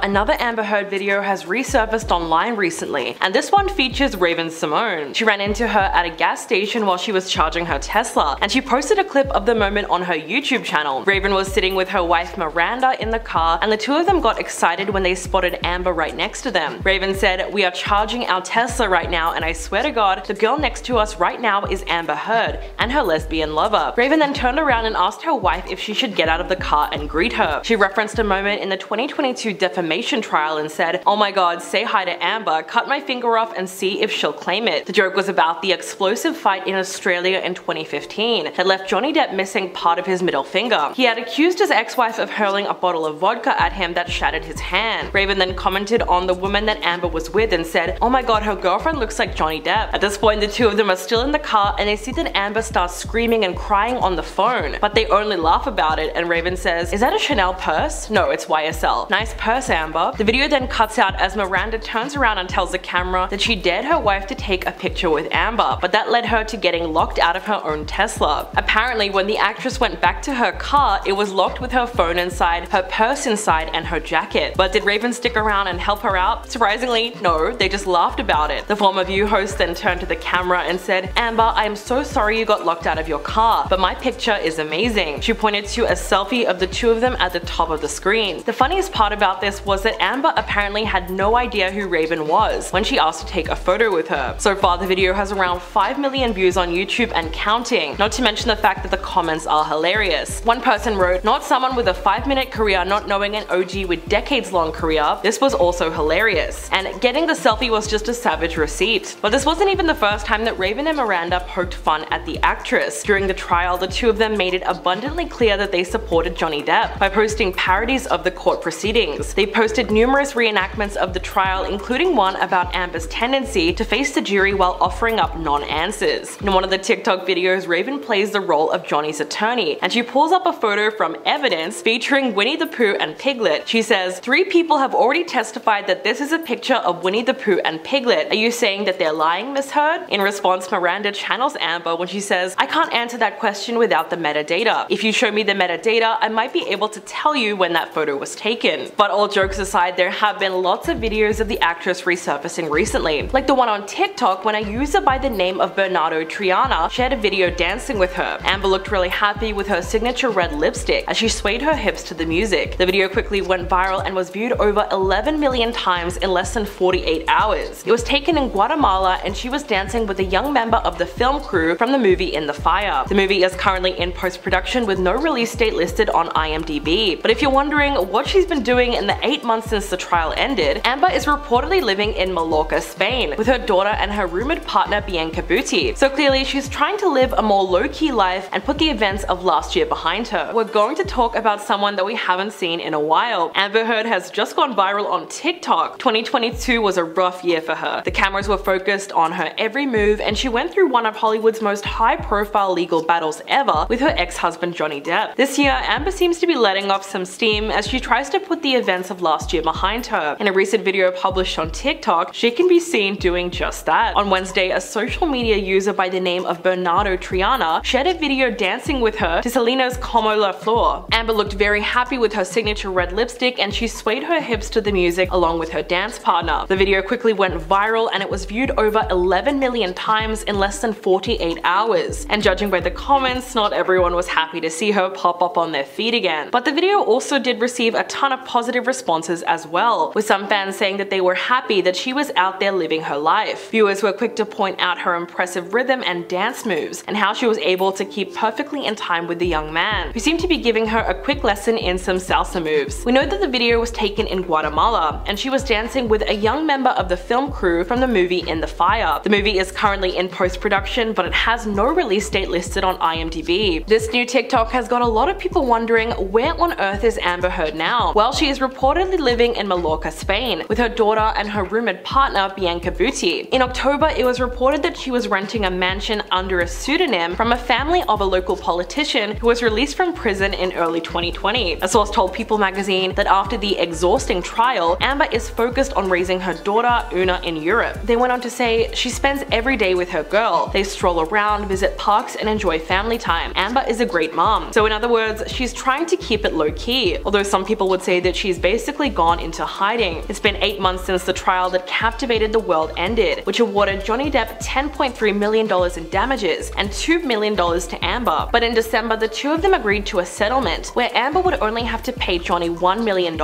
Another Amber Heard video has resurfaced online recently, and this one features Raven-Symoné. She ran into her at a gas station while she was charging her Tesla, and she posted a clip of the moment on her YouTube channel. Raven was sitting with her wife Miranda in the car, and the two of them got excited when they spotted Amber right next to them. Raven said, "We are charging our Tesla right now, and I swear to God, the girl next to us right now is Amber Heard and her lesbian lover." Raven then turned around and asked her wife if she should get out of the car and greet her. She referenced a moment in the 2022 defamation trial and said, "Oh my God, say hi to Amber, cut my finger off and see if she'll claim it." The joke was about the explosive fight in Australia in 2015 that left Johnny Depp missing part of his middle finger. He had accused his ex-wife of hurling a bottle of vodka at him that shattered his hand. Raven then commented on the woman that Amber was with and said, "Oh my God, her girlfriend looks like Johnny Depp." At this point, the two of them are still in the car and they see that Amber starts screaming and crying on the phone, but they only laugh about it, and Raven says, "Is that a Chanel purse? No, it's YSL. Nice purse, Amber." The video then cuts out as Miranda turns around and tells the camera that she dared her wife to take a picture with Amber, but that led her to getting locked out of her own Tesla. Apparently, when the actress went back to her car, it was locked with her phone inside, her purse inside, and her jacket. But did Raven stick around and help her out? Surprisingly, no, they just laughed about it. The former View host then turned to the camera and said, "Amber, I am so sorry you got locked out of your car, but my picture is amazing." She pointed to a selfie of the two of them at the top of the screen. The funniest part about this was that Amber apparently had no idea who Raven was when she asked to take a photo with her. So far, the video has around 5 million views on YouTube and counting, not to mention the fact that the comments are hilarious. One person wrote, "Not someone with a 5-minute career not knowing an OG with decades-long career. This was also hilarious." And getting the selfie was just a savage receipt. But this wasn't even the first time that Raven and Miranda poked fun at the actress. During the trial, the two of them made it abundantly clear that they supported Johnny Depp by posting parodies of the court proceedings. They posted numerous reenactments of the trial, including one about Amber's tendency to face the jury while offering up non-answers. In one of the TikTok videos, Raven plays the role of Johnny's attorney, and she pulls up a photo from evidence featuring Winnie the Pooh and Piglet. She says, "3 people have already testified that this is a picture of Winnie the Pooh and Piglet. Are you saying that they're lying, Miss Heard?" In response, Miranda channels Amber when she says, "I can't answer that question without the metadata. If you show me the metadata, I might be able to tell you when that photo was taken." But all jokes aside, there have been lots of videos of the actress resurfacing recently, like the one on TikTok when a user by the name of Bernardo Triana shared a video dancing with her. Amber looked really happy with her signature red lipstick as she swayed her hips to the music. The video quickly went viral and was viewed over 11 million times in less than 48 hours. It was taken in Guatemala and she was dancing with a young member of the film crew from the movie In the Fire. The movie is currently in post-production with no release date listed on IMDb. But if you're wondering what she's been doing in the 8 months since the trial ended, Amber is reportedly living in Mallorca, Spain, with her daughter and her rumored partner Bianca Butti. So clearly she's trying to live a more low-key life and put the events of last year behind her. We're going to talk about someone that we haven't seen in a while. Amber Heard has just gone viral on TikTok. 2022 was a rough year for her. The cameras were focused on her every move and she went through one of Hollywood's most high-profile legal battles ever with her ex-husband Johnny Depp. This year, Amber seems to be letting off some steam as she tries to put the events of last year behind her. In a recent video published on TikTok, she can be seen doing just that. On Wednesday, a social media user by the name of Bernardo Triana shared a video dancing with her to Selena's Como La Flor. Amber looked very happy with her signature red lipstick and she swayed her hips to the music along with her dance partner. The video quickly went viral and it was viewed over 11 million times in less than 48 hours. And judging by the comments, not everyone was happy to see her pop up on their feed again. But the video also did receive a ton of positive responses as well, with some fans saying that they were happy that she was out there living her life. Viewers were quick to point out her impressive rhythm and dance moves, and how she was able to keep perfectly in time with the young man, who seemed to be giving her a quick lesson in some salsa moves. We know that the video was taken in Guatemala, and she was dancing with a young member of the film crew from the movie In the Fire. The movie is currently in post-production, but it has no release date listed on IMDb. This new TikTok has got a lot of people wondering, where on earth is Amber Heard now? Well, she is reportedly living in Mallorca, Spain, with her daughter and her rumored partner Bianca Butti. In October, it was reported that she was renting a mansion under a pseudonym from a family of a local politician who was released from prison in early 2020. A source told People magazine that after the exhausting trial, Amber is focused on raising her daughter Una in Europe. They went on to say she spends every day with her girl. They stroll around, visit parks, and enjoy family time. Amber is a great mom. So in other words, she's trying to keep it low-key, although some people would say that she's basically basically gone into hiding. It's been 8 months since the trial that captivated the world ended, which awarded Johnny Depp $10.3 million in damages and $2 million to Amber. But in December, the two of them agreed to a settlement where Amber would only have to pay Johnny $1 million,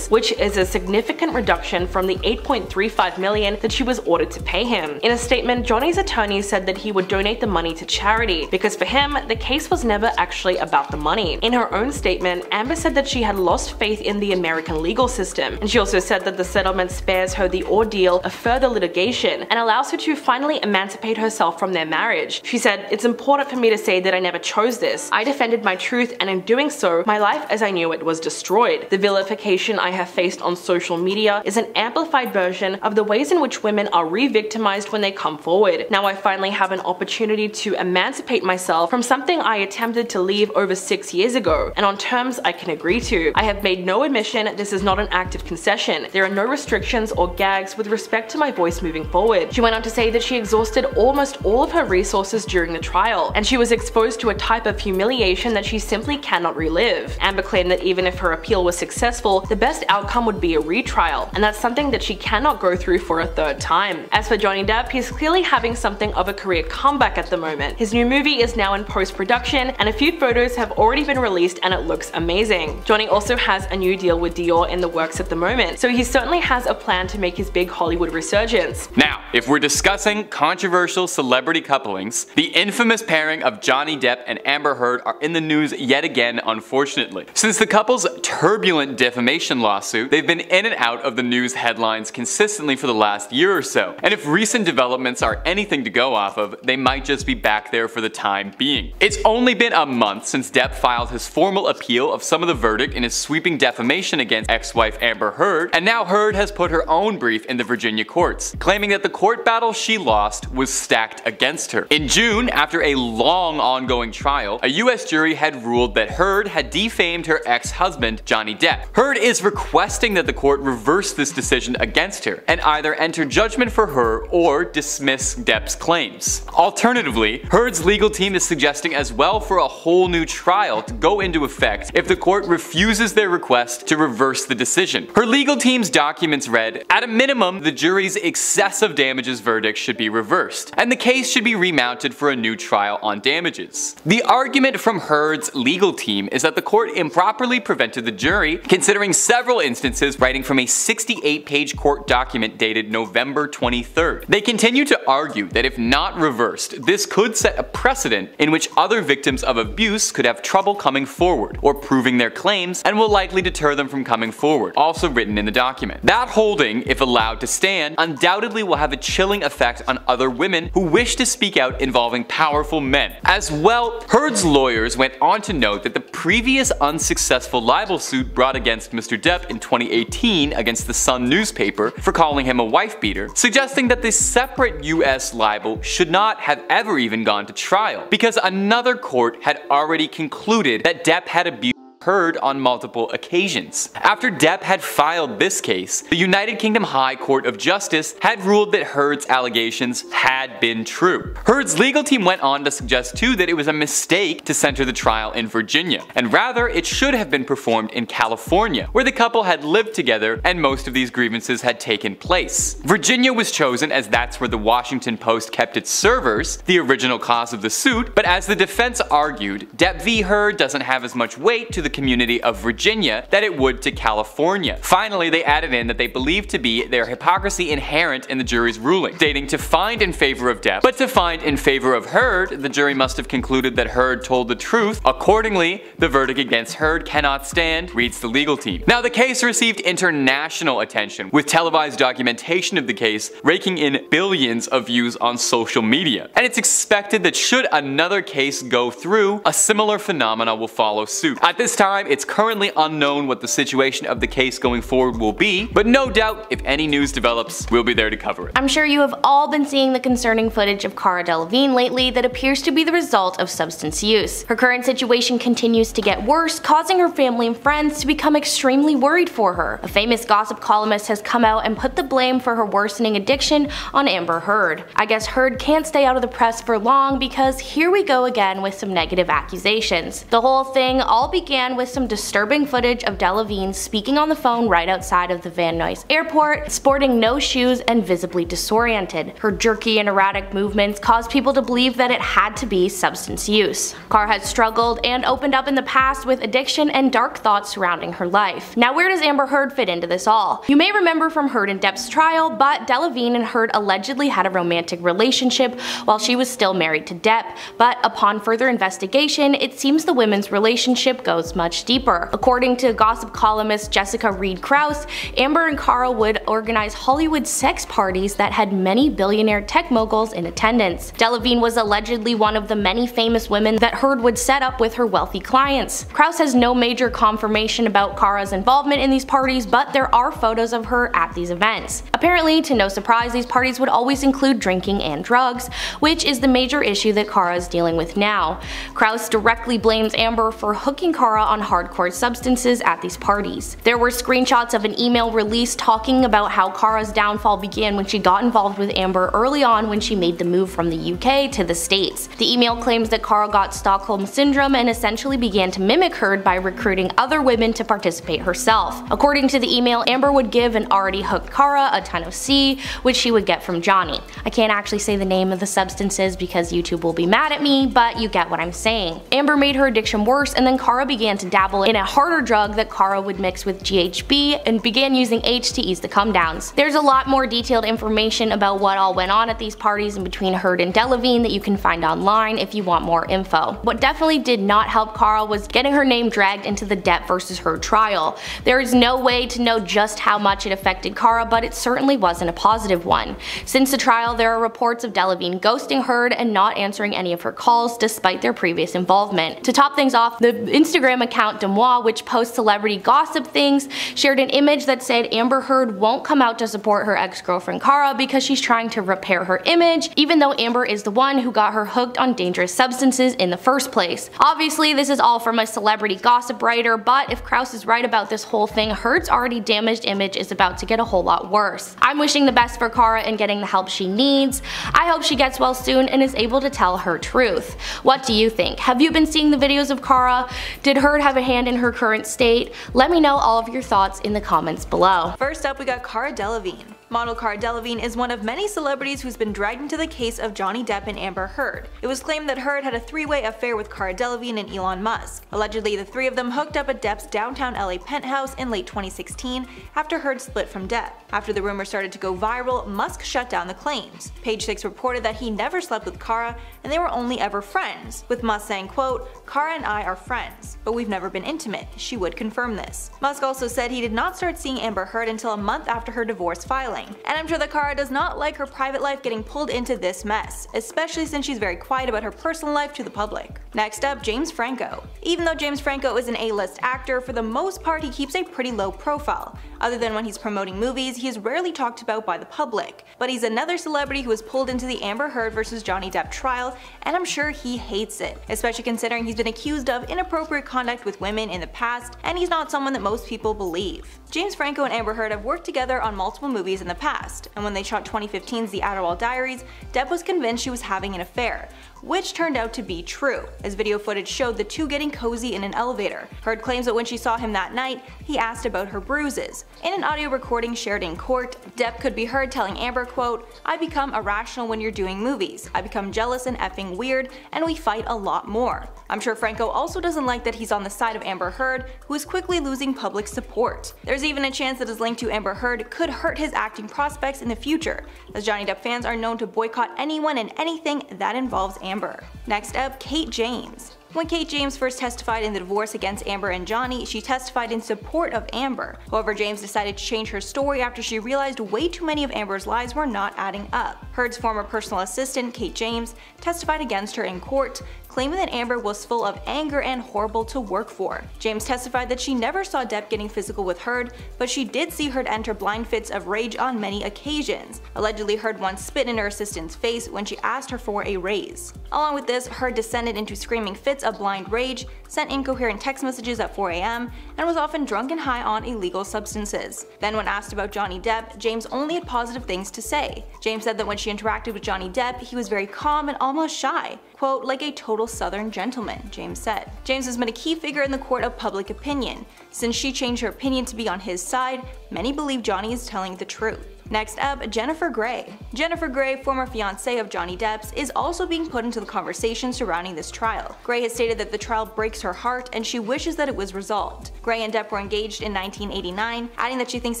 which is a significant reduction from the $8.35 million that she was ordered to pay him. In a statement, Johnny's attorney said that he would donate the money to charity because for him, the case was never actually about the money. In her own statement, Amber said that she had lost faith in the American legal system, and she also said that the settlement spares her the ordeal of further litigation and allows her to finally emancipate herself from their marriage. She said, "It's important for me to say that I never chose this. I defended my truth, and in doing so, my life as I knew it was destroyed. The vilification I have faced on social media is an amplified version of the ways in which women are re-victimized when they come forward. Now I finally have an opportunity to emancipate myself from something I attempted to leave over 6 years ago, and on terms I can agree to. I have made no admission this is not an active concession. There are no restrictions or gags with respect to my voice moving forward." She went on to say that she exhausted almost all of her resources during the trial, and she was exposed to a type of humiliation that she simply cannot relive. Amber claimed that even if her appeal was successful, the best outcome would be a retrial, and that's something that she cannot go through for a third time. As for Johnny Depp, he's clearly having something of a career comeback at the moment. His new movie is now in post-production, and a few photos have already been released and it looks amazing. Johnny also has a new deal with Dior in the works at the moment, so he certainly has a plan to make his big Hollywood resurgence. Now, if we're discussing controversial celebrity couplings, the infamous pairing of Johnny Depp and Amber Heard are in the news yet again, unfortunately. Since the couple's turbulent defamation lawsuit, they've been in and out of the news headlines consistently for the last year or so, and if recent developments are anything to go off of, they might just be back there for the time being. It's only been a month since Depp filed his formal appeal of some of the verdict in his sweeping defamation against ex-wife Amber Heard, and now Heard has put her own brief in the Virginia courts, claiming that the court battle she lost was stacked against her. In June, after a long ongoing trial, a US jury had ruled that Heard had defamed her ex-husband, Johnny Depp. Heard is requesting that the court reverse this decision against her, and either enter judgment for her or dismiss Depp's claims. Alternatively, Heard's legal team is suggesting as well for a whole new trial to go into effect if the court refuses their request to reverse the decision. Her legal team's documents read, "At a minimum, the jury's excessive damages verdict should be reversed, and the case should be remounted for a new trial on damages." The argument from Heard's legal team is that the court improperly prevented the jury, considering several instances writing from a 68-page court document dated November 23rd. They continue to argue that if not reversed, this could set a precedent in which other victims of abuse could have trouble coming forward or proving their claims, and will likely deter them from coming forward, also written in the document. That holding, if allowed to stand, undoubtedly will have a chilling effect on other women who wish to speak out involving powerful men. As well, Heard's lawyers went on to note that the previous unsuccessful libel suit brought against Mr. Depp in 2018 against the Sun newspaper for calling him a wife-beater, suggesting that this separate US libel should not have ever even gone to trial, because another court had already concluded that Depp had abused Heard on multiple occasions. After Depp had filed this case, the United Kingdom High Court of Justice had ruled that Heard's allegations had been true. Heard's legal team went on to suggest too that it was a mistake to center the trial in Virginia, and rather it should have been performed in California, where the couple had lived together and most of these grievances had taken place. Virginia was chosen as that's where the Washington Post kept its servers, the original cause of the suit, but as the defense argued, Depp v. Heard doesn't have as much weight to the community of Virginia that it would to California. Finally, they added in that they believed to be their hypocrisy inherent in the jury's ruling, stating to find in favor of Depp, but to find in favor of Heard, the jury must have concluded that Heard told the truth. Accordingly, the verdict against Heard cannot stand, reads the legal team. Now, the case received international attention, with televised documentation of the case raking in billions of views on social media. And it's expected that should another case go through, a similar phenomena will follow suit. At this time, it's currently unknown what the situation of the case going forward will be, but no doubt if any news develops, we'll be there to cover it. I'm sure you have all been seeing the concerning footage of Cara Delevingne lately that appears to be the result of substance use. Her current situation continues to get worse, causing her family and friends to become extremely worried for her. A famous gossip columnist has come out and put the blame for her worsening addiction on Amber Heard. I guess Heard can't stay out of the press for long because here we go again with some negative accusations. The whole thing all began began with some disturbing footage of Delevingne speaking on the phone right outside of the Van Nuys airport, sporting no shoes and visibly disoriented. Her jerky and erratic movements caused people to believe that it had to be substance use. Cara had struggled and opened up in the past with addiction and dark thoughts surrounding her life. Now, where does Amber Heard fit into this all? You may remember from Heard and Depp's trial, but Delevingne and Heard allegedly had a romantic relationship while she was still married to Depp, but upon further investigation, it seems the women's relationship goes much deeper. According to gossip columnist Jessica Reed Krause, Amber and Cara would organize Hollywood sex parties that had many billionaire tech moguls in attendance. Delevingne was allegedly one of the many famous women that Heard would set up with her wealthy clients. Krause has no major confirmation about Cara's involvement in these parties, but there are photos of her at these events. Apparently, to no surprise, these parties would always include drinking and drugs, which is the major issue that Cara is dealing with now. Krause directly blames Amber for hooking Cara on hardcore substances at these parties. There were screenshots of an email released talking about how Cara's downfall began when she got involved with Amber early on when she made the move from the UK to the States. The email claims that Cara got Stockholm Syndrome and essentially began to mimic Heard by recruiting other women to participate herself. According to the email, Amber would give an already hooked Cara a ton of C, which she would get from Johnny. I can't actually say the name of the substances because YouTube will be mad at me, but you get what I'm saying. Amber made her addiction worse, and then Cara began to dabble in a harder drug that Cara would mix with GHB and began using H to ease the come downs. There's a lot more detailed information about what all went on at these parties and between Heard and Delevingne that you can find online if you want more info. What definitely did not help Cara was getting her name dragged into the Depp versus Heard trial. There is no way to know just how much it affected Cara, but it certainly wasn't a positive one. Since the trial, there are reports of Delevingne ghosting Heard and not answering any of her calls despite their previous involvement. To top things off, the Instagram account Demois, which posts celebrity gossip things, shared an image that said Amber Heard won't come out to support her ex-girlfriend Cara because she's trying to repair her image, even though Amber is the one who got her hooked on dangerous substances in the first place. Obviously, this is all from a celebrity gossip writer, but if Krause is right about this whole thing, Heard's already damaged image is about to get a whole lot worse. I'm wishing the best for Cara and getting the help she needs. I hope she gets well soon and is able to tell her truth. What do you think? Have you been seeing the videos of Cara? Did Heard have a hand in her current state? Let me know all of your thoughts in the comments below. First up, we got Cara Delevingne. Model Cara Delevingne is one of many celebrities who's been dragged into the case of Johnny Depp and Amber Heard. It was claimed that Heard had a three-way affair with Cara Delevingne and Elon Musk. Allegedly, the three of them hooked up at Depp's downtown LA penthouse in late 2016 after Heard split from Depp. After the rumor started to go viral, Musk shut down the claims. Page Six reported that he never slept with Cara and they were only ever friends, with Musk saying, quote, "Cara and I are friends, but we've never been intimate. She would confirm this." Musk also said he did not start seeing Amber Heard until a month after her divorce filing. And I'm sure that Cara does not like her private life getting pulled into this mess, especially since she's very quiet about her personal life to the public. Next up, James Franco. Even though James Franco is an A-list actor, for the most part he keeps a pretty low profile. Other than when he's promoting movies, he is rarely talked about by the public. But he's another celebrity who was pulled into the Amber Heard vs. Johnny Depp trial, and I'm sure he hates it, especially considering he's been accused of inappropriate conduct with women in the past, and he's not someone that most people believe. James Franco and Amber Heard have worked together on multiple movies in the past, and when they shot 2015's The Adderall Diaries, Depp was convinced she was having an affair, which turned out to be true, as video footage showed the two getting cozy in an elevator. Heard claims that when she saw him that night, he asked about her bruises. In an audio recording shared in court, Depp could be heard telling Amber, quote, "I become irrational when you're doing movies. I become jealous and effing weird, and we fight a lot more." I'm sure Franco also doesn't like that he's on the side of Amber Heard, who is quickly losing public support. There's even a chance that his link to Amber Heard could hurt his acting prospects in the future, as Johnny Depp fans are known to boycott anyone and anything that involves Amber. Next up, Kate James. When Kate James first testified in the divorce against Amber and Johnny, she testified in support of Amber. However, James decided to change her story after she realized way too many of Amber's lies were not adding up. Heard's former personal assistant, Kate James, testified against her in court, claiming that Amber was full of anger and horrible to work for. James testified that she never saw Depp getting physical with Heard, but she did see Heard enter blind fits of rage on many occasions. Allegedly, Heard once spit in her assistant's face when she asked her for a raise. Along with this, Heard descended into screaming fits of blind rage, sent incoherent text messages at 4 AM, and was often drunk and high on illegal substances. Then when asked about Johnny Depp, James only had positive things to say. James said that when she interacted with Johnny Depp, he was very calm and almost shy. quote, like a total southern gentleman, James said. James has been a key figure in the court of public opinion. Since she changed her opinion to be on his side, many believe Johnny is telling the truth. Next up, Jennifer Grey. Jennifer Grey, former fiancée of Johnny Depp's, is also being put into the conversation surrounding this trial. Grey has stated that the trial breaks her heart and she wishes that it was resolved. Grey and Depp were engaged in 1989, adding that she thinks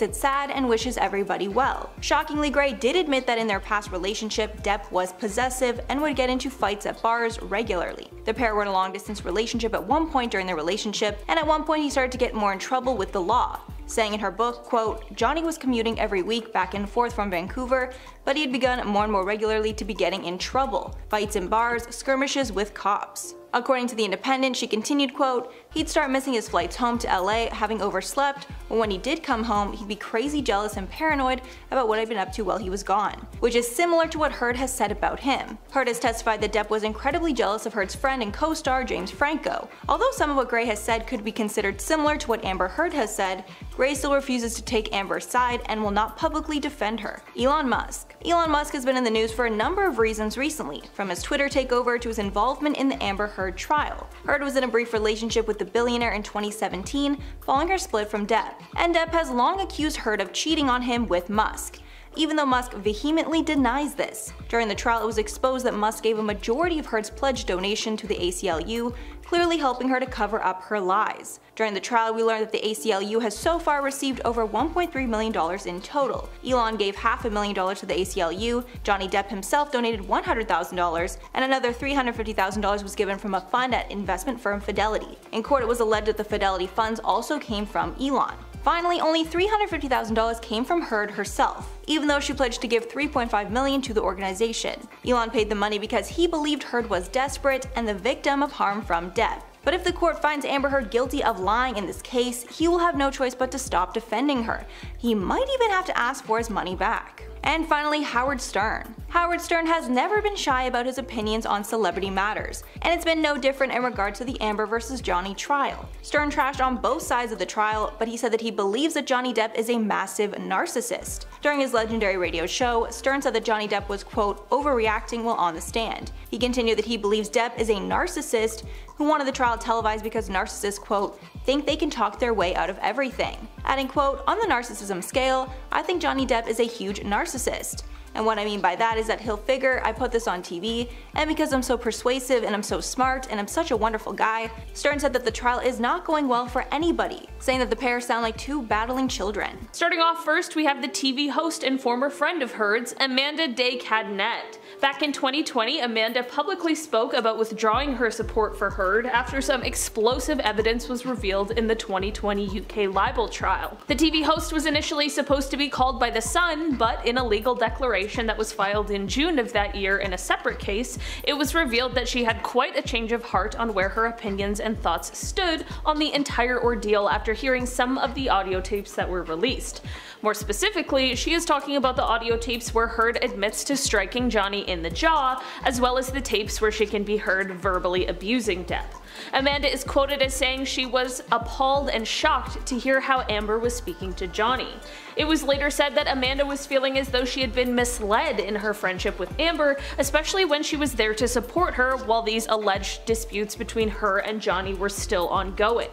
it's sad and wishes everybody well. Shockingly, Grey did admit that in their past relationship, Depp was possessive and would get into fights at bars regularly. The pair were in a long-distance relationship at one point during their relationship, and at one point he started to get more in trouble with the law, saying in her book, quote, Johnny was commuting every week back and forth from Vancouver, but he had begun more and more regularly to be getting in trouble, fights in bars, skirmishes with cops. According to The Independent, she continued, quote, he'd start missing his flights home to LA, having overslept, but when he did come home, he'd be crazy jealous and paranoid about what I'd been up to while he was gone, which is similar to what Heard has said about him. Heard has testified that Depp was incredibly jealous of Heard's friend and co-star James Franco. Although some of what Grey has said could be considered similar to what Amber Heard has said, Grey still refuses to take Amber's side and will not publicly defend her. Elon Musk. Elon Musk has been in the news for a number of reasons recently, from his Twitter takeover to his involvement in the Amber Heard trial. Heard was in a brief relationship with the billionaire in 2017 following her split from Depp, and Depp has long accused Heard of cheating on him with Musk, even though Musk vehemently denies this. During the trial, it was exposed that Musk gave a majority of Heard's pledged donation to the ACLU, clearly helping her to cover up her lies. During the trial, we learned that the ACLU has so far received over $1.3 million in total. Elon gave $500,000 to the ACLU, Johnny Depp himself donated $100,000, and another $350,000 was given from a fund at investment firm Fidelity. In court, it was alleged that the Fidelity funds also came from Elon. Finally, only $350,000 came from Heard herself, even though she pledged to give $3.5 million to the organization. Elon paid the money because he believed Heard was desperate and the victim of harm from Depp. But if the court finds Amber Heard guilty of lying in this case, he will have no choice but to stop defending her. He might even have to ask for his money back. And finally, Howard Stern. Howard Stern has never been shy about his opinions on celebrity matters, and it's been no different in regard to the Amber vs. Johnny trial. Stern trashed on both sides of the trial, but he said that he believes that Johnny Depp is a massive narcissist. During his legendary radio show, Stern said that Johnny Depp was, quote, overreacting while on the stand. He continued that he believes Depp is a narcissist who wanted the trial televised because narcissists, quote, think they can talk their way out of everything. Adding, quote, on the narcissism scale, I think Johnny Depp is a huge narcissist. And what I mean by that is that he'll figure, I put this on TV, and because I'm so persuasive and I'm so smart and I'm such a wonderful guy. Stern said that the trial is not going well for anybody, saying that the pair sound like two battling children. Starting off first, we have the TV host and former friend of Heard's, Amanda de Cadenet. Back in 2020, Amanda publicly spoke about withdrawing her support for Heard after some explosive evidence was revealed in the 2020 UK libel trial. The TV host was initially supposed to be called by The Sun, but in a legal declaration that was filed in June of that year in a separate case, it was revealed that she had quite a change of heart on where her opinions and thoughts stood on the entire ordeal after hearing some of the audio tapes that were released. More specifically, she is talking about the audio tapes where Heard admits to striking Johnny in the jaw, as well as the tapes where she can be heard verbally abusing Depp. Amanda is quoted as saying she was appalled and shocked to hear how Amber was speaking to Johnny. It was later said that Amanda was feeling as though she had been misled in her friendship with Amber, especially when she was there to support her while these alleged disputes between her and Johnny were still ongoing.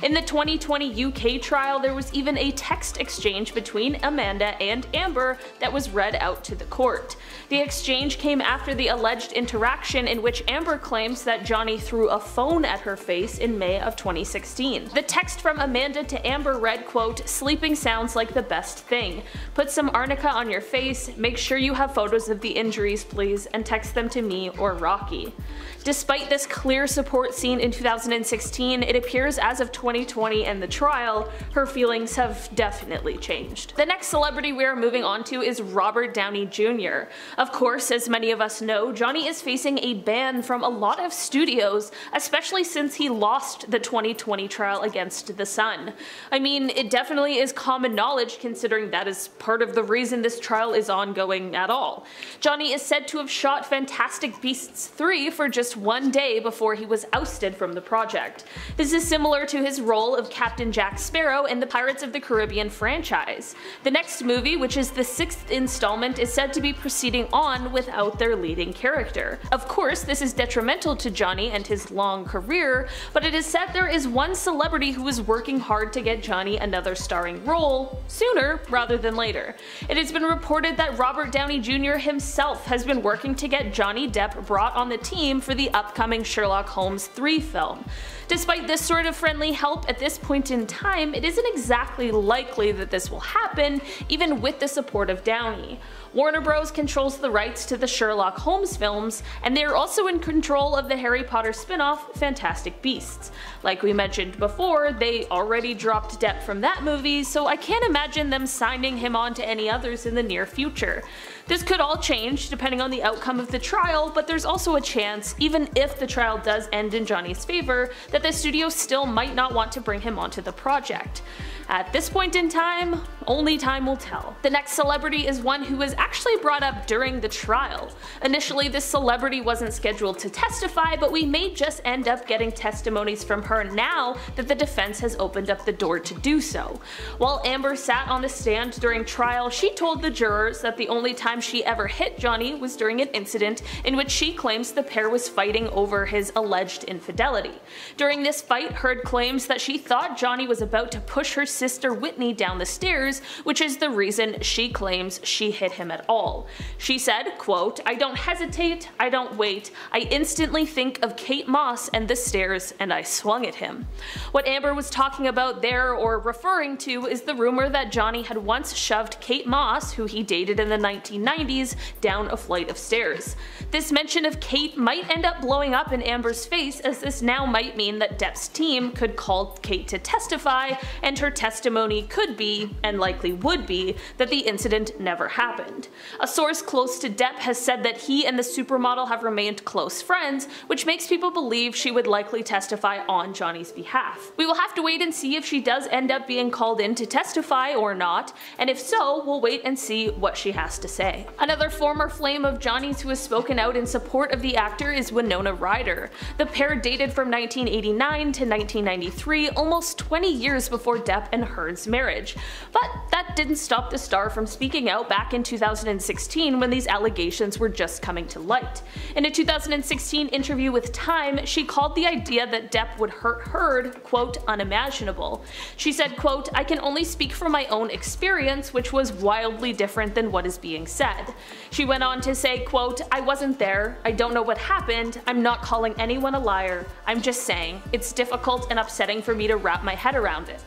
In the 2020 UK trial, there was even a text exchange between Amanda and Amber that was read out to the court. The exchange came after the alleged interaction in which Amber claims that Johnny threw a phone at her face in May of 2016. The text from Amanda to Amber read, quote, sleeping sounds like the best thing. Put some arnica on your face, make sure you have photos of the injuries please, and text them to me or Rocky. Despite this clear support seen in 2016, it appears as of 2020 and the trial, her feelings have definitely changed. The next celebrity we are moving on to is Robert Downey Jr. Of course, as many of us know, Johnny is facing a ban from a lot of studios, especially especially since he lost the 2020 trial against The Sun. I mean, it definitely is common knowledge considering that is part of the reason this trial is ongoing at all. Johnny is said to have shot Fantastic Beasts 3 for just one day before he was ousted from the project. This is similar to his role of Captain Jack Sparrow in the Pirates of the Caribbean franchise. The next movie, which is the 6th installment, is said to be proceeding on without their leading character. Of course, this is detrimental to Johnny and his long career, but it is said there is one celebrity who is working hard to get Johnny another starring role sooner rather than later. It has been reported that Robert Downey Jr. himself has been working to get Johnny Depp brought on the team for the upcoming Sherlock Holmes 3 film. Despite this sort of friendly help at this point in time, it isn't exactly likely that this will happen, even with the support of Downey. Warner Bros. Controls the rights to the Sherlock Holmes films, and they are also in control of the Harry Potter spin-off Fantastic Beasts. Like we mentioned before, they already dropped Depp from that movie, so I can't imagine them signing him on to any others in the near future. This could all change depending on the outcome of the trial, but there's also a chance, even if the trial does end in Johnny's favor, that the studio still might not want to bring him onto the project. At this point in time, only time will tell. The next celebrity is one who was actually brought up during the trial. Initially, this celebrity wasn't scheduled to testify, but we may just end up getting testimonies from her now that the defense has opened up the door to do so. While Amber sat on the stand during trial, she told the jurors that the only time she ever hit Johnny was during an incident in which she claims the pair was fighting over his alleged infidelity. During this fight, Heard claims that she thought Johnny was about to push her sister Whitney down the stairs, which is the reason she claims she hit him at all. She said, quote, "I don't hesitate, I don't wait, I instantly think of Kate Moss and the stairs and I swung at him." What Amber was talking about there, or referring to, is the rumor that Johnny had once shoved Kate Moss, who he dated in the 1990s, down a flight of stairs. This mention of Kate might end up blowing up in Amber's face, as this now might mean that Depp's team could call Kate to testify, and her testimony could be, and likely would be, that the incident never happened. A source close to Depp has said that he and the supermodel have remained close friends, which makes people believe she would likely testify on Johnny's behalf. We will have to wait and see if she does end up being called in to testify or not, and if so, we'll wait and see what she has to say. Another former flame of Johnny's who has spoken out in support of the actor is Winona Ryder. The pair dated from 1989 to 1993, almost 20 years before Depp and Heard's marriage. But that didn't stop the star from speaking out back in 2016 when these allegations were just coming to light. In a 2016 interview with Time, she called the idea that Depp would hurt Heard, quote, unimaginable. She said, quote, "I can only speak from my own experience, which was wildly different than what is being said." She went on to say, quote, "I wasn't there, I don't know what happened, I'm not calling anyone a liar, I'm just saying, it's difficult and upsetting for me to wrap my head around it.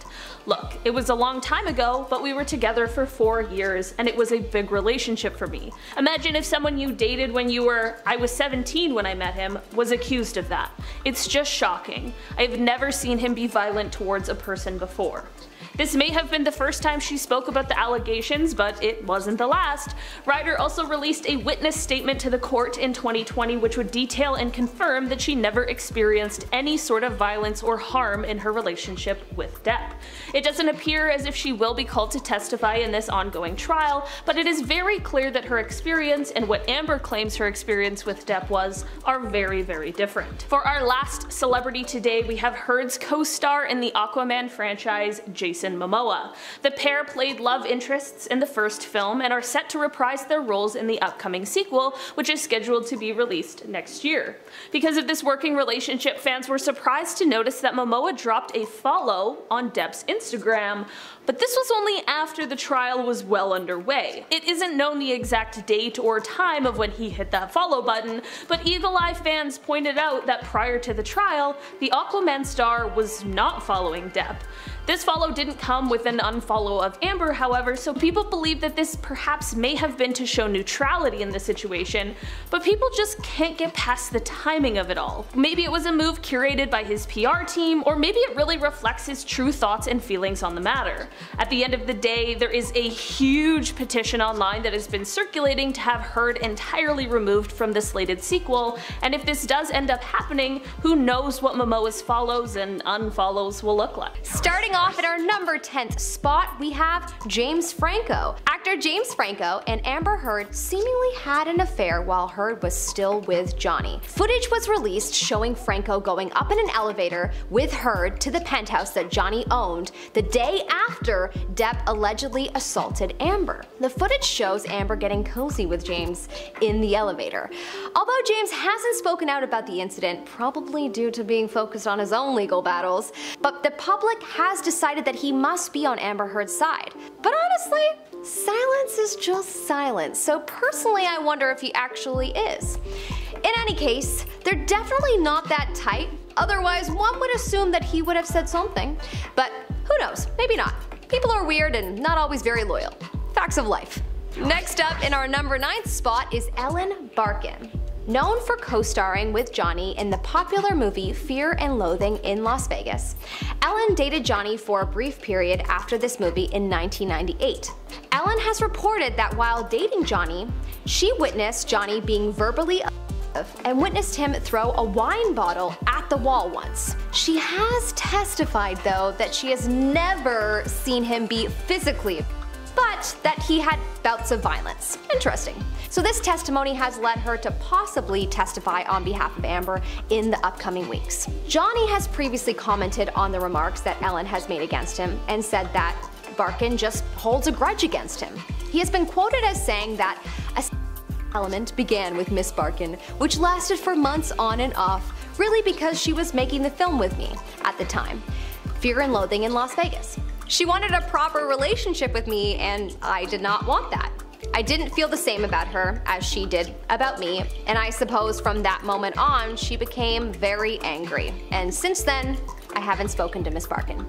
Look, it was a long time ago, but we were together for 4 years, and it was a big relationship for me. Imagine if someone you dated when you were, I was 17 when I met him, was accused of that. It's just shocking. I've never seen him be violent towards a person before." This may have been the first time she spoke about the allegations, but it wasn't the last. Ryder also released a witness statement to the court in 2020 which would detail and confirm that she never experienced any sort of violence or harm in her relationship with Depp. It doesn't appear as if she will be called to testify in this ongoing trial, but it is very clear that her experience and what Amber claims her experience with Depp was are very, very different. For our last celebrity today, we have Heard's co-star in the Aquaman franchise, Jason Momoa. The pair played love interests in the first film and are set to reprise their roles in the upcoming sequel, which is scheduled to be released next year. Because of this working relationship, fans were surprised to notice that Momoa dropped a follow on Depp's Instagram, but this was only after the trial was well underway. It isn't known the exact date or time of when he hit that follow button, but Eagle Eye fans pointed out that prior to the trial, the Aquaman star was not following Depp. This follow didn't come with an unfollow of Amber, however, so people believe that this perhaps may have been to show neutrality in the situation, but people just can't get past the timing of it all. Maybe it was a move curated by his PR team, or maybe it really reflects his true thoughts and feelings on the matter. At the end of the day, there is a huge petition online that has been circulating to have Heard entirely removed from the slated sequel, and if this does end up happening, who knows what Momoa's follows and unfollows will look like. Starting off at our number 10th spot, we have James Franco. Actor James Franco and Amber Heard seemingly had an affair while Heard was still with Johnny. Footage was released showing Franco going up in an elevator with Heard to the penthouse that Johnny owned the day after Depp allegedly assaulted Amber. The footage shows Amber getting cozy with James in the elevator. Although James hasn't spoken out about the incident, probably due to being focused on his own legal battles, but the public has decided that he must be on Amber Heard's side. But honestly, silence is just silence, so personally I wonder if he actually is. In any case, they're definitely not that tight, otherwise one would assume that he would have said something. But who knows, maybe not. People are weird and not always very loyal. Facts of life. Next up in our number 9th spot is Ellen Barkin. Known for co-starring with Johnny in the popular movie Fear and Loathing in Las Vegas, Ellen dated Johnny for a brief period after this movie in 1998. Ellen has reported that while dating Johnny, she witnessed Johnny being verbally abusive and witnessed him throw a wine bottle at the wall once. She has testified though that she has never seen him be physically abusive, but that he had bouts of violence. Interesting. So this testimony has led her to possibly testify on behalf of Amber in the upcoming weeks. Johnny has previously commented on the remarks that Ellen has made against him and said that Barkin just holds a grudge against him. He has been quoted as saying that a element began with Miss Barkin, which lasted for months on and off, really because she was making the film with me at the time, Fear and Loathing in Las Vegas. She wanted a proper relationship with me and I did not want that. I didn't feel the same about her as she did about me, and I suppose from that moment on she became very angry, and since then I haven't spoken to Miss Barkin.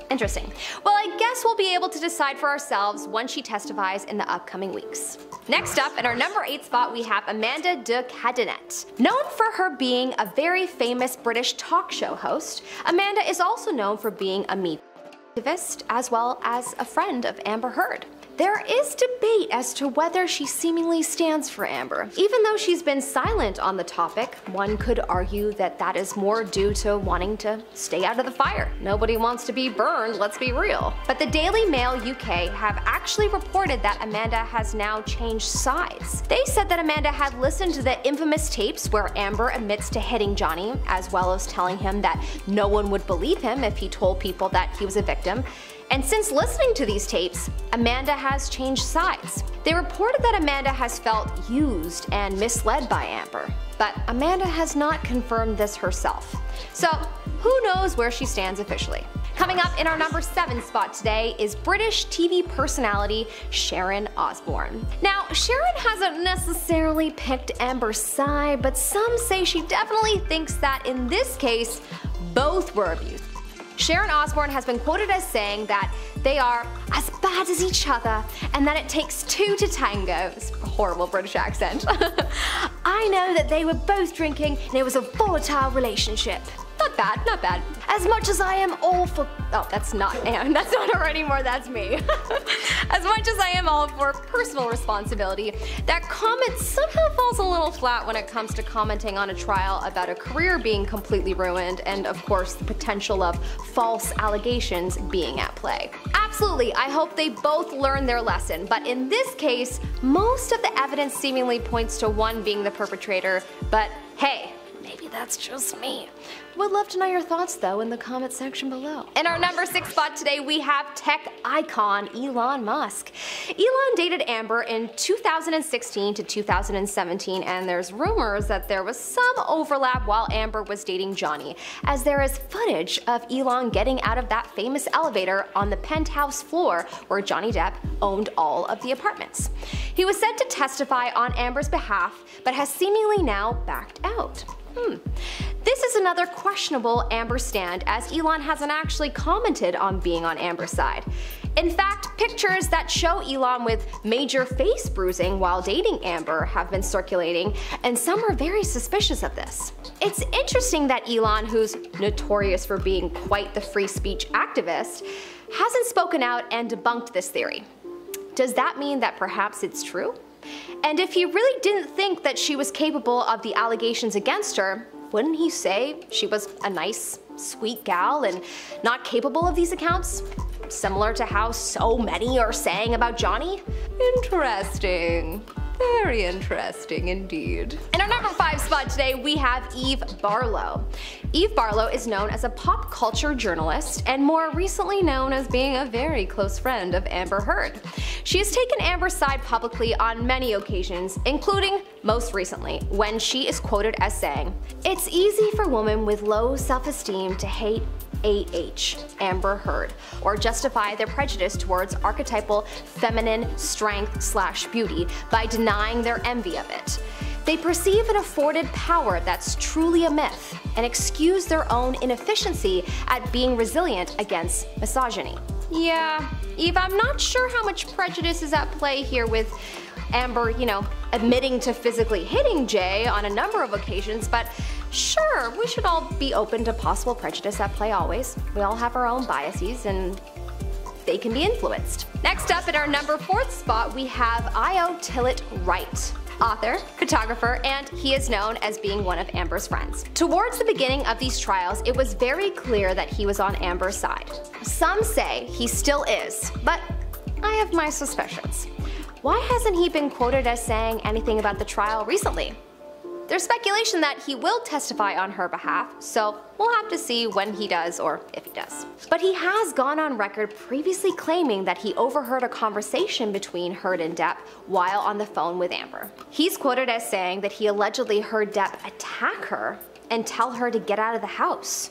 Interesting. Well, I guess we'll be able to decide for ourselves when she testifies in the upcoming weeks. Next up, in our number 8 spot, we have Amanda de Cadenet. Known for her being a very famous British talk show host, Amanda is also known for being a Me Too activist as well as a friend of Amber Heard. There is debate as to whether she seemingly stands for Amber. Even though she's been silent on the topic, one could argue that that is more due to wanting to stay out of the fire. Nobody wants to be burned, let's be real. But the Daily Mail UK have actually reported that Amanda has now changed sides. They said that Amanda had listened to the infamous tapes where Amber admits to hitting Johnny, as well as telling him that no one would believe him if he told people that he was a victim. And since listening to these tapes, Amanda has changed sides. They reported that Amanda has felt used and misled by Amber, but Amanda has not confirmed this herself. So who knows where she stands officially. Coming up in our number 7 spot today is British TV personality Sharon Osborne. Now, Sharon hasn't necessarily picked Amber's side, but some say she definitely thinks that in this case, both were abused. Sharon Osborne has been quoted as saying that they are as bad as each other and that it takes two to tango. It's a horrible British accent. I know that they were both drinking and it was a volatile relationship. Not bad, not bad. As much as I am all for— oh, that's not Anne, that's not her anymore, that's me. As much as I am all for personal responsibility, that comment somehow falls a little flat when it comes to commenting on a trial about a career being completely ruined and of course the potential of false allegations being at play. Absolutely, I hope they both learn their lesson, but in this case, most of the evidence seemingly points to one being the perpetrator, but hey, maybe that's just me. Would love to know your thoughts though in the comment section below. In our number 6 spot today we have tech icon Elon Musk. Elon dated Amber in 2016 to 2017 and there's rumors that there was some overlap while Amber was dating Johnny, as there is footage of Elon getting out of that famous elevator on the penthouse floor where Johnny Depp owned all of the apartments. He was said to testify on Amber's behalf but has seemingly now backed out. This is another questionable Amber stand, as Elon hasn't actually commented on being on Amber's side. In fact, pictures that show Elon with major face bruising while dating Amber have been circulating, and some are very suspicious of this. It's interesting that Elon, who's notorious for being quite the free speech activist, hasn't spoken out and debunked this theory. Does that mean that perhaps it's true? And if he really didn't think that she was capable of the allegations against her, wouldn't he say she was a nice, sweet gal and not capable of these accounts? Similar to how so many are saying about Johnny? Interesting. Very interesting indeed. In our number 5 spot today, we have Eve Barlow. Eve Barlow is known as a pop culture journalist and more recently known as being a very close friend of Amber Heard. She has taken Amber's side publicly on many occasions, including most recently, when she is quoted as saying, "It's easy for women with low self-esteem to hate AH, Amber Heard, or justify their prejudice towards archetypal feminine strength/beauty by denying their envy of it. They perceive an afforded power that's truly a myth, and excuse their own inefficiency at being resilient against misogyny." Yeah, Eve, I'm not sure how much prejudice is at play here with Amber, admitting to physically hitting Jay on a number of occasions, but sure, we should all be open to possible prejudice at play always. We all have our own biases and they can be influenced. Next up at our number 4th spot, we have Iain Wright. Author, photographer, and he is known as being one of Amber's friends. Towards the beginning of these trials, it was very clear that he was on Amber's side. Some say he still is, but I have my suspicions. Why hasn't he been quoted as saying anything about the trial recently? There's speculation that he will testify on her behalf, so we'll have to see when he does or if he does. But he has gone on record previously claiming that he overheard a conversation between Heard and Depp while on the phone with Amber. He's quoted as saying that he allegedly heard Depp attack her and tell her to get out of the house.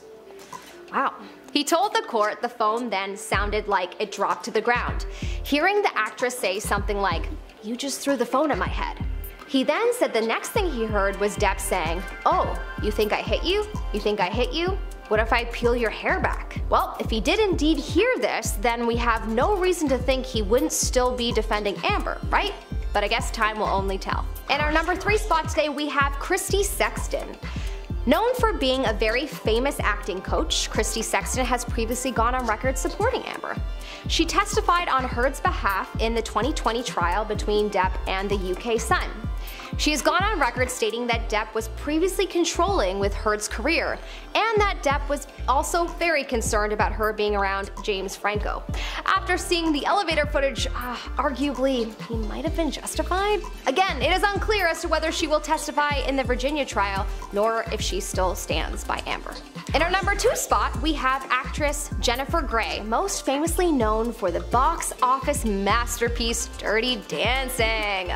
Wow. He told the court the phone then sounded like it dropped to the ground, hearing the actress say something like, "You just threw the phone at my head." He then said the next thing he heard was Depp saying, "Oh, you think I hit you? You think I hit you? What if I peel your hair back?" Well, if he did indeed hear this, then we have no reason to think he wouldn't still be defending Amber, right? But I guess time will only tell. In our number 3 spot today, we have Christy Sexton. Known for being a very famous acting coach, Christy Sexton has previously gone on record supporting Amber. She testified on Heard's behalf in the 2020 trial between Depp and the UK Sun. She has gone on record stating that Depp was previously controlling with Heard's career, and that Depp was also very concerned about her being around James Franco. After seeing the elevator footage, arguably, he might have been justified. Again, it is unclear as to whether she will testify in the Virginia trial, nor if she still stands by Amber. In our number 2 spot, we have actress Jennifer Grey, most famously known for the box office masterpiece Dirty Dancing.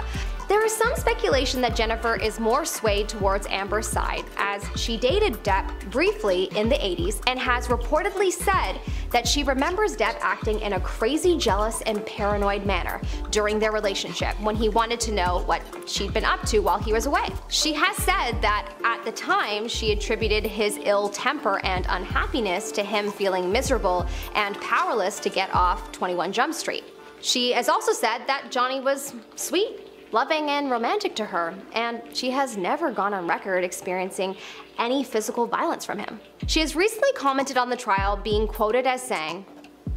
There is some speculation that Jennifer is more swayed towards Amber's side, as she dated Depp briefly in the 80s and has reportedly said that she remembers Depp acting in a crazy, jealous, and paranoid manner during their relationship when he wanted to know what she'd been up to while he was away. She has said that at the time she attributed his ill temper and unhappiness to him feeling miserable and powerless to get off 21 Jump Street. She has also said that Johnny was sweet, loving, and romantic to her, and she has never gone on record experiencing any physical violence from him. She has recently commented on the trial, being quoted as saying,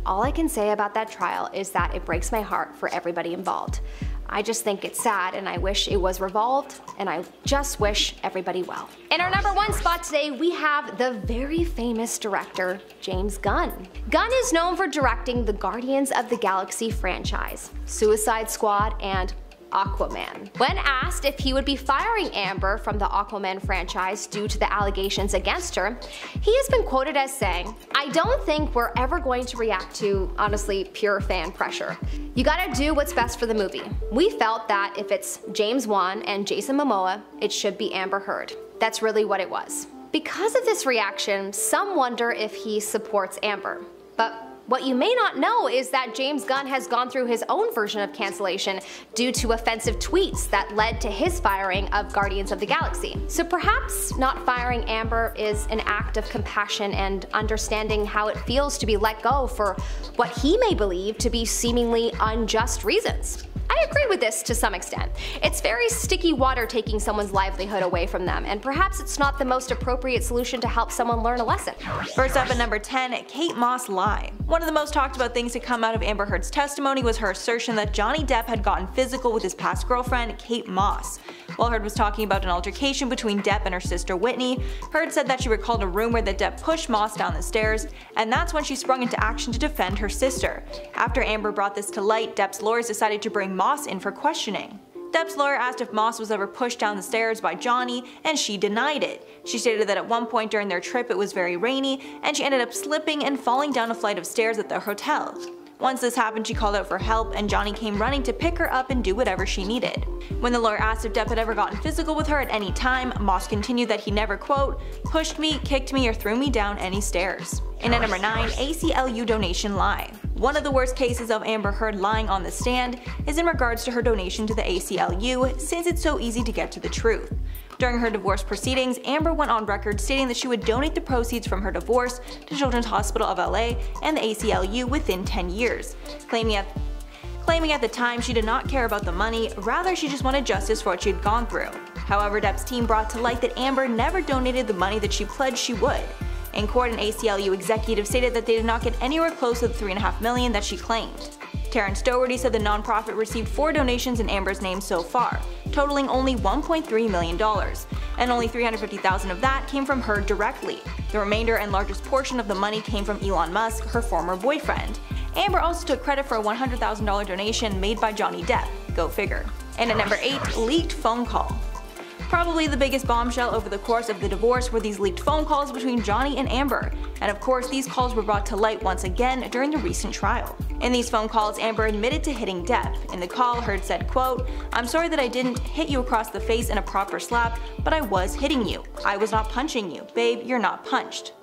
"All I can say about that trial is that it breaks my heart for everybody involved. I just think it's sad and I wish it was revolved, and I just wish everybody well." In our number 1 spot today, we have the very famous director, James Gunn. Gunn is known for directing the Guardians of the Galaxy franchise, Suicide Squad, and Aquaman. When asked if he would be firing Amber from the Aquaman franchise due to the allegations against her, he has been quoted as saying, "I don't think we're ever going to react to, honestly, pure fan pressure. You gotta do what's best for the movie. We felt that if it's James Wan and Jason Momoa, it should be Amber Heard. That's really what it was." Because of this reaction, some wonder if he supports Amber. But What you may not know is that James Gunn has gone through his own version of cancellation due to offensive tweets that led to his firing of Guardians of the Galaxy. So perhaps not firing Amber is an act of compassion and understanding how it feels to be let go for what he may believe to be seemingly unjust reasons. I agree with this to some extent. It's very sticky water taking someone's livelihood away from them, and perhaps it's not the most appropriate solution to help someone learn a lesson. First up at number 10, Kate Moss lie. One of the most talked about things to come out of Amber Heard's testimony was her assertion that Johnny Depp had gotten physical with his past girlfriend, Kate Moss. While Heard was talking about an altercation between Depp and her sister Whitney, Heard said that she recalled a rumor that Depp pushed Moss down the stairs, and that's when she sprung into action to defend her sister. After Amber brought this to light, Depp's lawyers decided to bring Moss in for questioning. Depp's lawyer asked if Moss was ever pushed down the stairs by Johnny, and she denied it. She stated that at one point during their trip it was very rainy, and she ended up slipping and falling down a flight of stairs at the hotel. Once this happened, she called out for help, and Johnny came running to pick her up and do whatever she needed. When the lawyer asked if Depp had ever gotten physical with her at any time, Moss continued that he never, quote, pushed me, kicked me, or threw me down any stairs. And at number 9, ACLU donation lie. One of the worst cases of Amber Heard lying on the stand is in regards to her donation to the ACLU, since it's so easy to get to the truth. During her divorce proceedings, Amber went on record stating that she would donate the proceeds from her divorce to Children's Hospital of LA and the ACLU within 10 years, claiming at the time she did not care about the money, rather she just wanted justice for what she had gone through. However, Depp's team brought to light that Amber never donated the money that she pledged she would. In court, an ACLU executive stated that they did not get anywhere close to the $3.5 million that she claimed. Terrence Doherty said the nonprofit received 4 donations in Amber's name so far, totaling only $1.3 million, and only $350,000 of that came from her directly. The remainder and largest portion of the money came from Elon Musk, her former boyfriend. Amber also took credit for a $100,000 donation made by Johnny Depp, go figure. And at number 8, leaked phone call. Probably the biggest bombshell over the course of the divorce were these leaked phone calls between Johnny and Amber, and of course these calls were brought to light once again during the recent trial. In these phone calls, Amber admitted to hitting Depp. In the call, Heard said, quote, I'm sorry that I didn't hit you across the face in a proper slap, but I was hitting you. I was not punching you. Babe, you're not punched.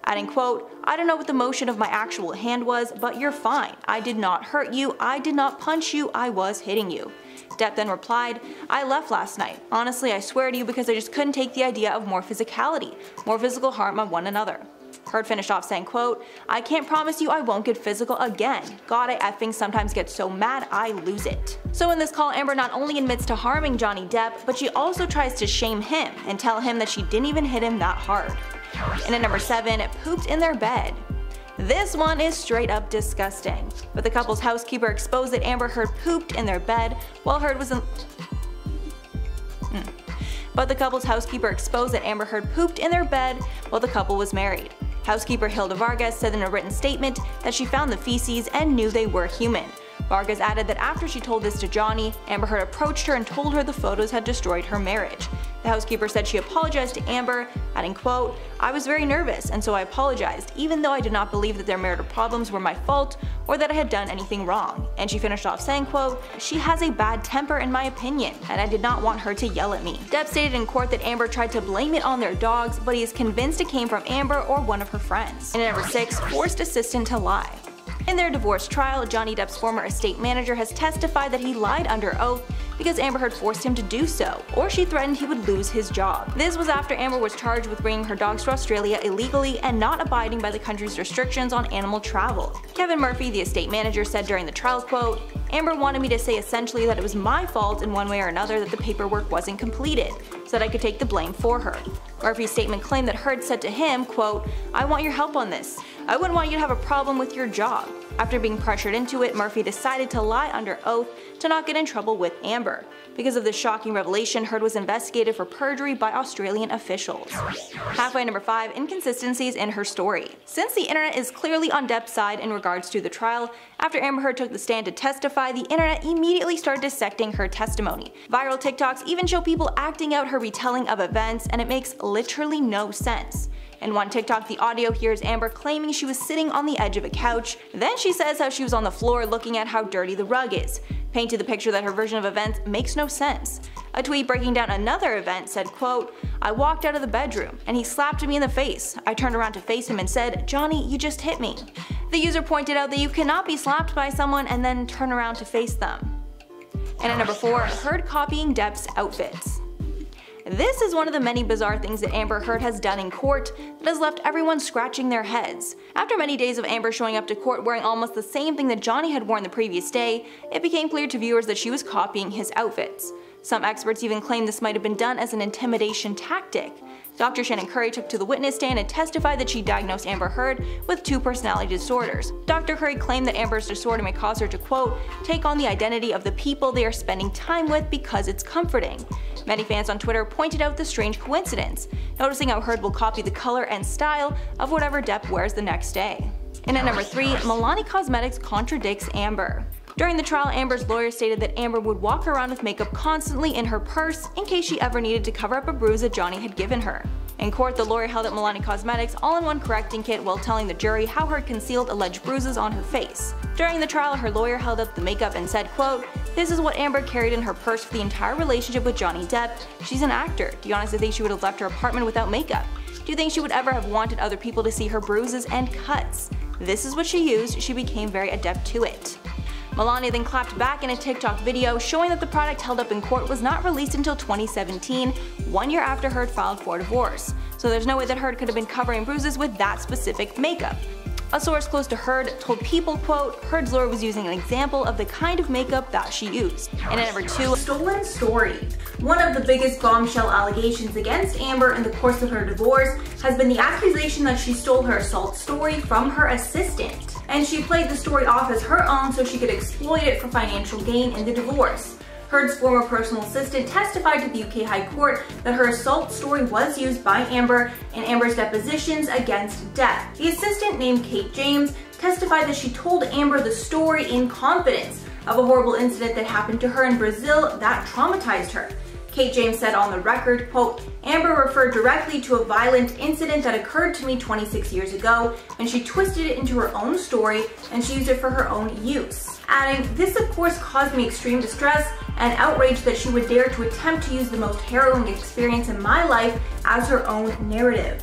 Adding, quote, I don't know what the motion of my actual hand was, but you're fine. I did not hurt you. I did not punch you. I was hitting you. Depp then replied, I left last night. Honestly, I swear to you because I just couldn't take the idea of more physicality, more physical harm on one another. Heard finished off saying, quote, I can't promise you I won't get physical again. God, I effing sometimes get so mad I lose it. So in this call, Amber not only admits to harming Johnny Depp, but she also tries to shame him and tell him that she didn't even hit him that hard. And at number 7, pooped in their bed. This one is straight up disgusting, but the couple's housekeeper exposed that Amber Heard pooped in their bed while Heard was in But the couple's housekeeper exposed that Amber Heard pooped in their bed while the couple was married. Housekeeper Hilda Vargas said in a written statement that she found the feces and knew they were human. Vargas added that after she told this to Johnny, Amber Heard approached her and told her the photos had destroyed her marriage. The housekeeper said she apologized to Amber, adding, quote, I was very nervous and so I apologized, even though I did not believe that their marital problems were my fault or that I had done anything wrong. And she finished off saying, quote, she has a bad temper in my opinion, and I did not want her to yell at me. Depp stated in court that Amber tried to blame it on their dogs, but he is convinced it came from Amber or one of her friends. And at number 6, forced assistant to lie. In their divorce trial, Johnny Depp's former estate manager has testified that he lied under oath because Amber Heard forced him to do so, or she threatened he would lose his job. This was after Amber was charged with bringing her dogs to Australia illegally and not abiding by the country's restrictions on animal travel. Kevin Murphy, the estate manager, said during the trial, quote, Amber wanted me to say essentially that it was my fault in one way or another that the paperwork wasn't completed, so that I could take the blame for her. Murphy's statement claimed that Heard said to him, quote, I want your help on this. I wouldn't want you to have a problem with your job. After being pressured into it, Murphy decided to lie under oath to not get in trouble with Amber. Because of this shocking revelation, Heard was investigated for perjury by Australian officials. Halfway number 5, inconsistencies in her story. Since the internet is clearly on Depp's side in regards to the trial, after Amber Heard took the stand to testify, the internet immediately started dissecting her testimony. Viral TikToks even show people acting out her retelling of events, and it makes literally no sense. In one TikTok, the audio hears Amber claiming she was sitting on the edge of a couch, then she says how she was on the floor looking at how dirty the rug is. Painted the picture that her version of events makes no sense. A tweet breaking down another event said, quote, "I walked out of the bedroom and he slapped me in the face. I turned around to face him and said, 'Johnny, you just hit me.'" The user pointed out that you cannot be slapped by someone and then turn around to face them. And at number 4, Heard copying Depp's outfits. This is one of the many bizarre things that Amber Heard has done in court that has left everyone scratching their heads. After many days of Amber showing up to court wearing almost the same thing that Johnny had worn the previous day, it became clear to viewers that she was copying his outfits. Some experts even claim this might have been done as an intimidation tactic. Dr. Shannon Curry took to the witness stand and testified that she diagnosed Amber Heard with 2 personality disorders. Dr. Curry claimed that Amber's disorder may cause her to, quote, "take on the identity of the people they are spending time with because it's comforting." Many fans on Twitter pointed out the strange coincidence, noticing how Heard will copy the color and style of whatever Depp wears the next day. And at number 3, Milani Cosmetics contradicts Amber. During the trial, Amber's lawyer stated that Amber would walk around with makeup constantly in her purse in case she ever needed to cover up a bruise that Johnny had given her. In court, the lawyer held up Milani Cosmetics' all-in-one correcting kit while telling the jury how Heard concealed alleged bruises on her face. During the trial, her lawyer held up the makeup and said, quote, "This is what Amber carried in her purse for the entire relationship with Johnny Depp. She's an actor. Do you honestly think she would have left her apartment without makeup? Do you think she would ever have wanted other people to see her bruises and cuts? This is what she used. She became very adept to it." Milani then clapped back in a TikTok video showing that the product held up in court was not released until 2017, 1 year after Heard filed for divorce. So there's no way that Heard could have been covering bruises with that specific makeup. A source close to Heard told People, quote, "Heard's lawyer was using an example of the kind of makeup that she used." And at number 2, stolen story. One of the biggest bombshell allegations against Amber in the course of her divorce has been the accusation that she stole her assault story from her assistant. And she played the story off as her own so she could exploit it for financial gain in the divorce. Heard's former personal assistant testified to the UK High Court that her assault story was used by Amber in Amber's depositions against Depp. The assistant, named Kate James, testified that she told Amber the story in confidence of a horrible incident that happened to her in Brazil that traumatized her. Kate James said on the record, quote, "Amber referred directly to a violent incident that occurred to me 26 years ago, and she twisted it into her own story and she used it for her own use." Adding, "This of course caused me extreme distress and outrage that she would dare to attempt to use the most harrowing experience in my life as her own narrative."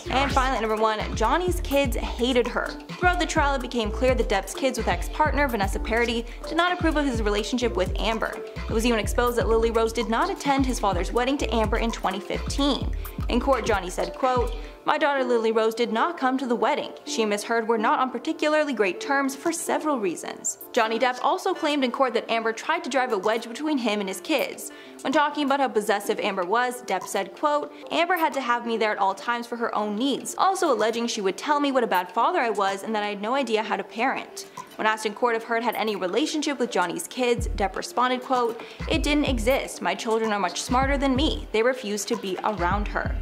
And finally, at number 1, Johnny's kids hated her. Throughout the trial, it became clear that Depp's kids with ex-partner Vanessa Paradis did not approve of his relationship with Amber. It was even exposed that Lily Rose did not attend his father's wedding to Amber in 2015. In court, Johnny said, quote, "My daughter Lily Rose did not come to the wedding. She and Miss Heard were not on particularly great terms for several reasons." Johnny Depp also claimed in court that Amber tried to drive a wedge between him and his kids. When talking about how possessive Amber was, Depp said, quote, "Amber had to have me there at all times for her own needs, also alleging she would tell me what a bad father I was and that I had no idea how to parent." When asked in court if Heard had any relationship with Johnny's kids, Depp responded, quote, "It didn't exist. My children are much smarter than me. They refused to be around her."